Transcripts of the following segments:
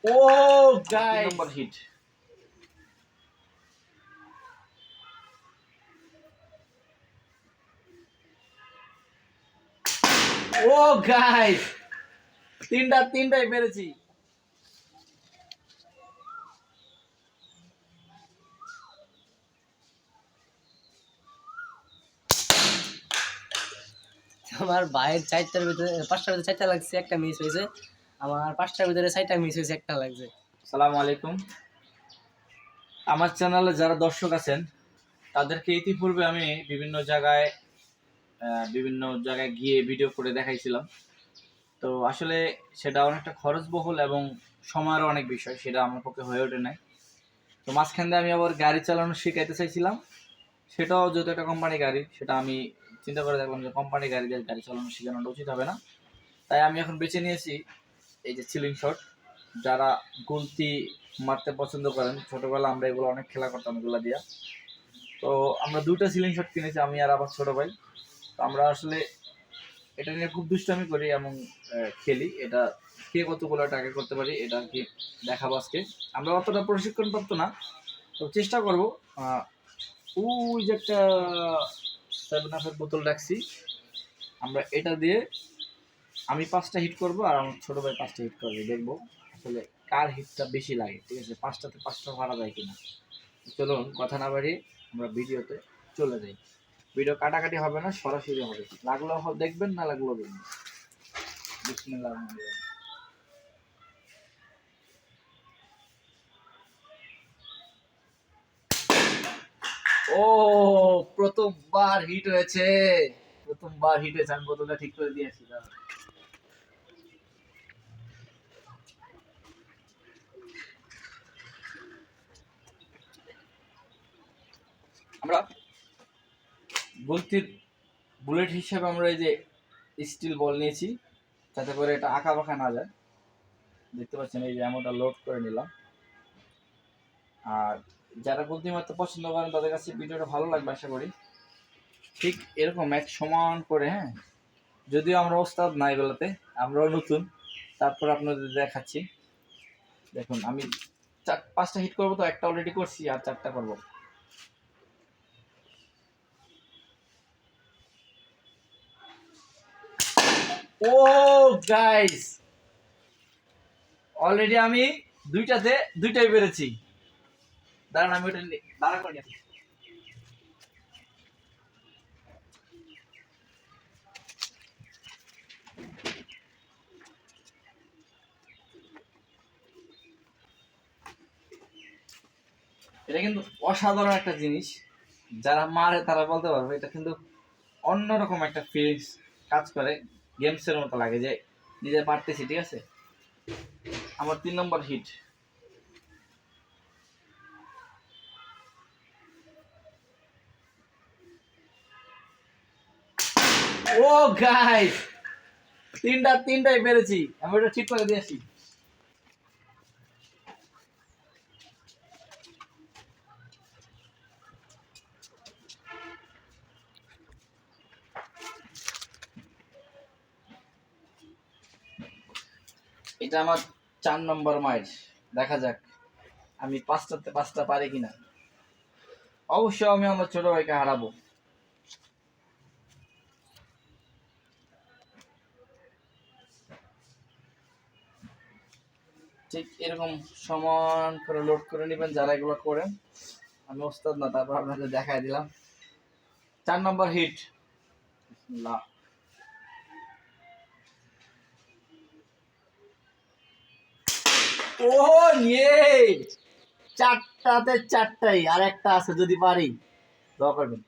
ও guys, নম্বর hit. ও guys, তিনটাই পেরেছি। আমার ভাইয়ের চারটার ভিতরে পাঁচটার ভিতরে চারটা লাগছে, একটা মিস হয়েছে। আমার পাঁচটার ভিতরে চারটা মিস হয়েছে, একটা লাগছে। আসসালামু আলাইকুম। আমার চ্যানেলে যারা দর্শক আছেন তাদেরকে ইতিপূর্বে আমি বিভিন্ন জায়গায় গিয়ে ভিডিও করে দেখাইছিলাম। তো আসলে সেটা অনেকটা খরচবহুল এবং সময়েরও অনেক বিষয়, সেটা আমার পক্ষে হয়ে ওঠে নাই। তো মাঝখান দিয়ে আমি আবার গাড়ি চালানো শিখাইতে চাইছিলাম, সেটাও যেহেতু একটা কোম্পানি গাড়ি, সেটা আমি চিন্তা করে দেখলাম যে কোম্পানি গাড়ি দিয়ে গাড়ি চালানো শেখানোটা উচিত হবে না। তাই আমি এখন বেছে নিয়েছি এই যে সিলিং শট। যারা গুলতি মারতে পছন্দ করেন, ছোটবেলা আমরা এগুলো অনেক খেলা করতাম এগুলো দিয়া। তো আমরা দুইটা সিলিং শট কিনেছি, আমি আর আমার ছোট ভাই। তো আমরা আসলে এটা নিয়ে খুব দুষ্টামি করি এবং খেলি। এটা কে কতগুলো টাকা করতে পারি এটা আর কি দেখাবো আজকে। আমরা অতটা প্রশিক্ষণ প্রাপ্ত না, তো চেষ্টা করবো। ওই যে একটা 7 আপের বোতল রাখছি, আমরা এটা দিয়ে আমি 5টা হিট করব আর আমার ছোট ভাই 5টা হিট করবে, দেখবো আসলে কার হিটটা বেশি লাগে। ঠিক আছে, 5টাতে 5টা মারা যায় কিনা। চলুন কথা না বাড়িয়ে আমরা ভিডিওতে চলে যাই। ভিডিও কাটাকাটি হবে না, সরাসরি হবে। লাগলো দেখবেন, না লাগলো দেখবেন। বিসমিল্লাহির রহমানির রহিম। ও, প্রথমবার হিট হয়েছে। আমি বোতলটা ঠিক করে দিয়েছি। আমরা বুলেট হিসেবে আমরা এই যে স্টিল বল নিয়েছি, যাতে করে এটা আঁকা বাঁকা না যায়। দেখতে পাচ্ছেন এই যে এমনটা লোড করে নিলাম। আর যারা বুদ্ধি মারতে পছন্দ করেন তাদের কাছে ভিডিওটা ভালো লাগবে আশা করি। ঠিক এরকম এক সমান করে, হ্যাঁ, যদিও আমরা ওস্তাদ নাই বেলাতে, আমরাও নতুন, তারপর আপনাদের দেখাচ্ছি। দেখুন আমি 5টা হিট করবো, তো একটা অলরেডি করছি আর 4টা করবো। ও গাইস, অলরেডি আমি দুইটাই পেরেছি। দাঁড়ান আমি ওটা দাঁড়া করে নিচ্ছি। এটা কিন্তু অসাধারণ একটা জিনিস, যারা মারে তারা বলতে পারবে। এটা কিন্তু অন্যরকম একটা ফিলিংস কাজ করে, গেমসের মতো লাগে যে নিজে পারতেছি। ঠিক আছে, আমার 3 নম্বর হিট। ও গাইস, তিনটাই পেরেছি। আমি ওটা ঠিক করে দিয়েছি। এটা আমার 4 নম্বর মাইল। দেখা যাক আমি 5টাতে 5টা পারি কিনা। অবশ্যই আমি আমার ছোট ভাইকে হারাবো। ঠিক এরকম সমান করে লোড করে নেবেন যারা এগুলো করেন। আমি ওস্তাদ না, তারপর আপনাদের দেখাই দিলাম। 4 নম্বর হিট। ও নিয়ে 4টাতে 4টাই, আর একটা আছে, যদি পারি দোয়া করবেন।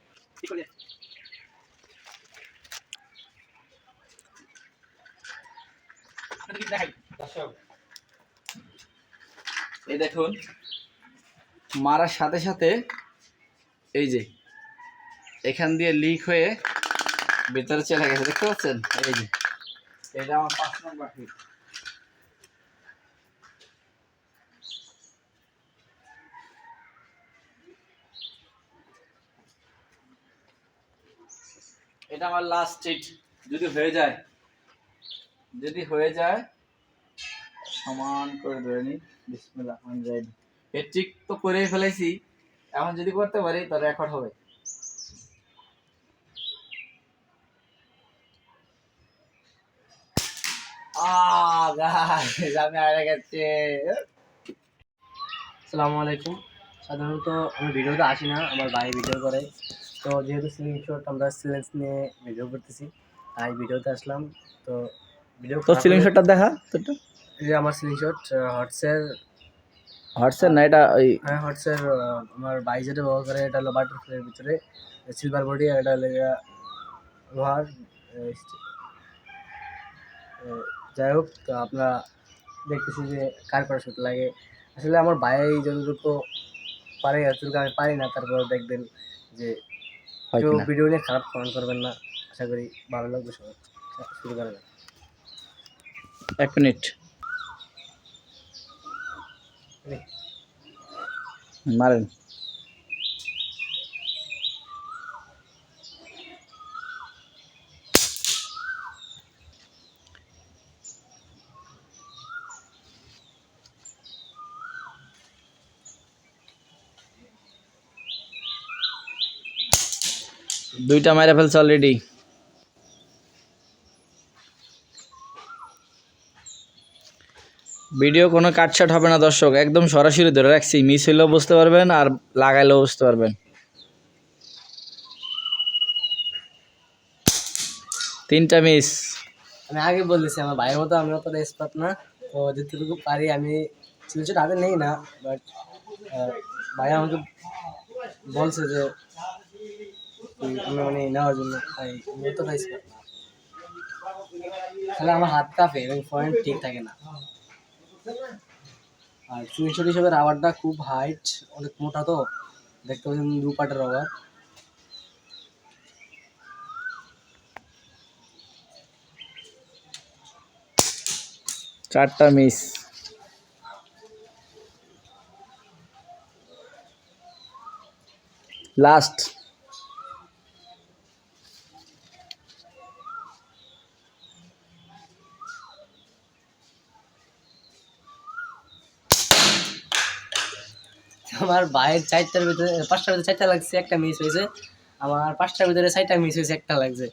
এই দেখুন, মারার সাথে সাথে এই যে এখান দিয়ে লিক হয়ে ভেতরে চলে গেছে, দেখতে পাচ্ছেন? এই যে এটা আমার 5 নম্বর হিট। এটা আমার লাস্ট হিট। যদি হয়ে যায় সমান করে ধরে নিই। বিসমিল্লাহ রহমানির রহিম। হ্যাট্রিক তো করেই ফেলেছি, এখন যদি করতে পারি তাহলে রেকর্ড হবে। গাইস আমি হারে গেছি। আসসালামু আলাইকুম। সাধারণত আমি ভিডিওতে আসি না, আমার ভাই ভিডিও করে। তো যেহেতু সিলিং শট আমরা সিলেন্স নিয়ে ভিডিও করতেছি, তাই ভিডিওতে আসলাম। তো ভিডিও তোর সিলিং শটটা দেখা তোরটা। এই যে আমার সিলিং শট হটসের, হোয়াটসঅ্যাপ না এটা ওই হ্যাঁ হটসের আমার ভাই যেটা ব্যবহার করে এটা হলো বাটারফ্লাইয়ের ভিতরে সিলভার বডি, আর এটা হলো লোহার। যাই হোক, তো আপনারা দেখতেছি যে কার করা শট লাগে। আসলে আমার ভাই যতটুকু পারে এতটুকু আমি পারি না, তারপর দেখবেন যে হয় কেউ কিনা। ভিডিও নিয়ে খারাপ কমেন্ট করবেন না। আশা করি ভালো লাগবে সবার। শুরু করা যাক। 1 মিনিট মারেন। দুইটা মাইরা ফেলছে অলরেডি। ভিডিও কোনো কাটছাট হবে না দর্শক, একদম সরাসরি ধরে রাখছি। মিস হইলেও বুঝতে পারবেন আর লাগাইলেও বুঝতে পারবেন। 3টা মিস। আমি আগে বলেছি আমার ভাইয়ের মতো আমি অতটা এক্সপার্ট না, তো যেটুকু পারি আমি সিলচট আগে নেই না, বাট ভাই আমাকে বলছে যে আমি মানে নেওয়ার জন্য, তাই আমি অতটা এক্সপার্ট না। তাহলে আমার হাত কাঁপে এবং পয়েন্ট ঠিক থাকে না। আর স্ক্রিনশট হিসেবে রাবারটা খুব হাইট, অনেক মোটা, তো দেখতে পাচ্ছেন 2 পাটের রাবার। 4টা মিস। লাস্ট। আমার ভাইয়ের 4টার ভিতরে 5টার ভিতরে 4টা লাগছে, একটা মিস হয়েছে। আমার 5টার ভিতরে 4টা মিস হয়েছে, একটা লাগছে।